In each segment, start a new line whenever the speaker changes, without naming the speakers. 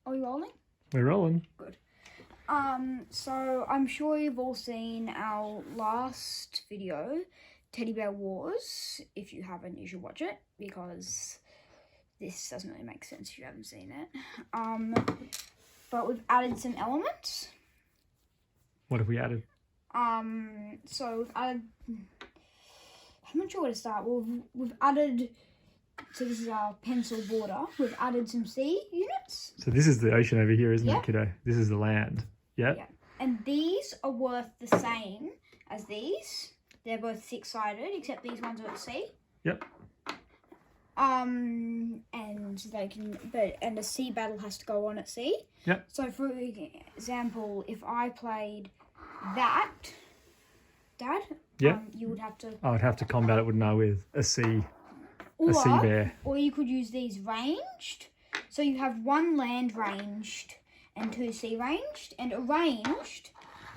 Are we rolling?
We're rolling.
Good. So I'm sure you've all seen our last video, Teddy Bear Wars. If you haven't, you should watch it because this doesn't really make sense if you haven't seen it. But we've added some elements.
What have we added?
So we've added. I'm not sure where to start. We've added. So this is our pencil border. We've added some sea units.
So this is the ocean over here, isn't
Yep.
it, kiddo? This is the land. Yeah.
Yeah. And these are worth the same as these. They're both six-sided, except these ones are at sea.
Yep.
And they can, and the sea battle has to go on at sea.
Yep.
So for example, if I played that, Dad,
Yeah.
you would have to.
I would have to combat it, wouldn't I, with a sea bear.
Or you could use these ranged. So you have one land ranged and two sea ranged. And a ranged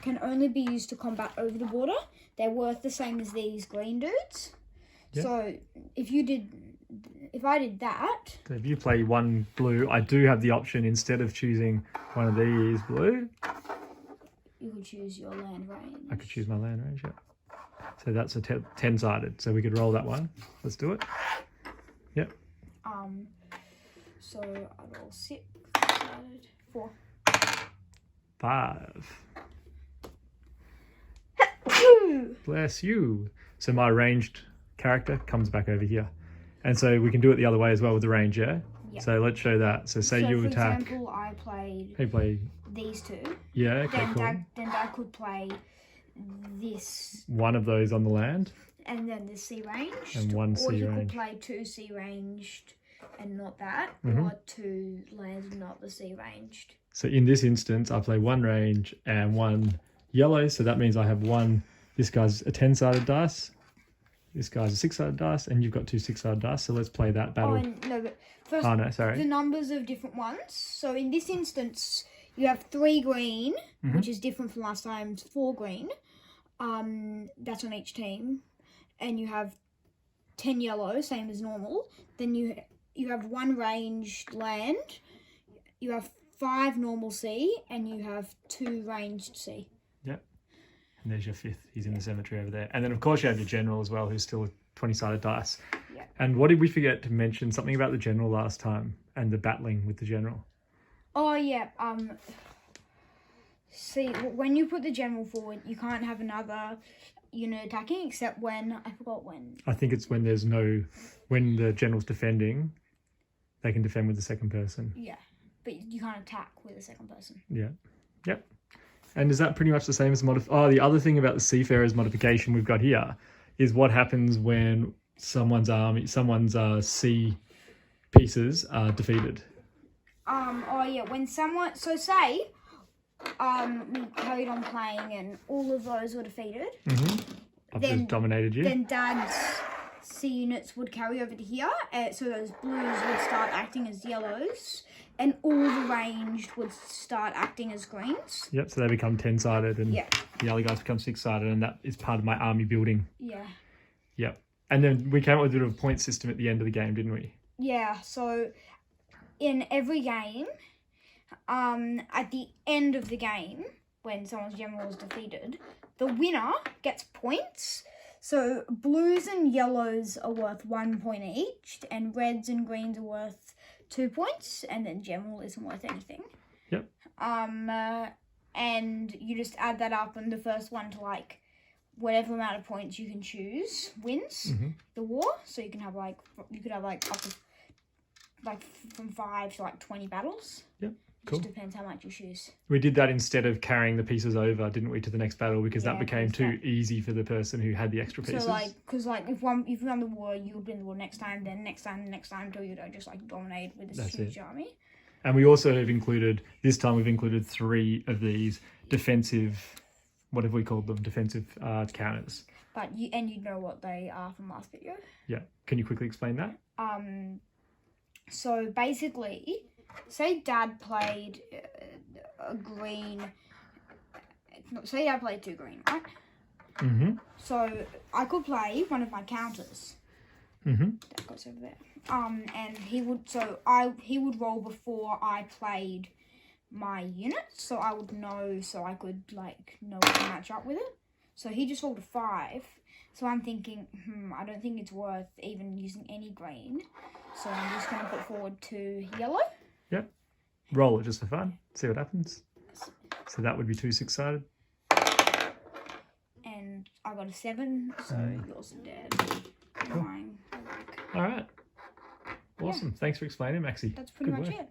can only be used to combat over the border. They're worth the same as these green dudes.
Yeah.
So if I did that.
So if you play one blue, I do have the option, instead of choosing one of these blue,
You could choose your land range.
I could choose my land range, yeah. So that's a 10-sided. So we could roll that one. Let's do it. Yep.
So I roll 6, 4.
5. Bless you. So my ranged character comes back over here. And so we can do it the other way as well with the range, yeah?
Yep.
So let's show that. So say you attack.
For example, I played
He play.
these two.
Yeah, okay,
Then
cool.
Dad could play this.
One of those on the land.
And then the sea ranged.
And one
Or
sea
you could
range.
play 2 sea ranged and not that.
Mhm.
Or 2 land and not the sea ranged.
So in this instance, I play one range and one yellow. So that means I have one. This guy's a 10-sided dice. This guy's a 6-sided dice. And you've got 2 6-sided dice. So let's play that battle.
Oh, and no, but first,
Oh, no, sorry.
the numbers of different ones. So in this instance, you have 3 green,
Mm-hmm.
which is different from last time's 4 green. That's on each team. And you have 10 yellow, same as normal. Then you have 1 ranged land. You have 5 normal sea, and you have 2 ranged sea.
Yep. And there's your 5th. He's in the cemetery over there. And then, of course, you have your general as well, who's still a 20-sided dice.
Yeah.
And what did we forget to mention? Something about the general last time and the battling with the general.
Oh, yeah. See, when you put the general forward, you can't have another unit attacking, except when, I forgot when.
I think it's when when the general's defending, they can defend with the second person.
Yeah, but you can't attack with a second person.
Yeah. Yep. And is that pretty much the same as the other thing about the Seafarers modification we've got here is what happens when someone's sea pieces are defeated.
Oh yeah, when someone, so say, we carried on playing and all of those were defeated.
I've
Then-
just dominated you.
Then Dad's C units would carry over to here, so those blues would start acting as yellows, and all the ranged would start acting as greens.
Yep, so they become 10-sided and
Yeah.
the other guys become 6-sided, and that is part of my army building.
Yeah.
Yep. And then we came up with a bit of a point system at the end of the game, didn't we?
Yeah, so in every game, at the end of the game, when someone's general is defeated, the winner gets points. So blues and yellows are worth 1 point each, and reds and greens are worth 2 points, and then general isn't worth anything.
Yep.
And you just add that up, and the first one to whatever amount of points you can choose wins the war. So you could have up to from 5 to 20 battles.
Yep. Cool.
Just depends how much you choose.
We did that instead of carrying the pieces over, didn't we, to the next battle, because that
Yeah,
became
because
too easy for the person who had the extra pieces.
So because if you won the war, you would win the war next time, then next time, until you don't just dominate with this
That's
huge
it.
army.
And we also have included, this time we've included 3 of these defensive, what have we called them? Defensive counters.
But you know what they are from last video.
Yeah. Can you quickly explain that?
So basically, say Dad played a green. Say Dad played 2 green, right?
Mm-hmm.
So I could play one of my counters,
Mm-hmm.
That goes over there. And he would roll before I played my unit, so I would know, so I could like know what to match up with it. So he just rolled a 5. So I'm thinking, I don't think it's worth even using any green. So I'm just going to put forward 2 yellow.
Yep. Roll it just for fun. See what happens. So that would be 2 6-sided.
And I got a 7, so yours are dead.
Cool.
Mine are like,
All right. Awesome. Thanks for explaining, Maxie.
that's pretty
Good
much
work.
it.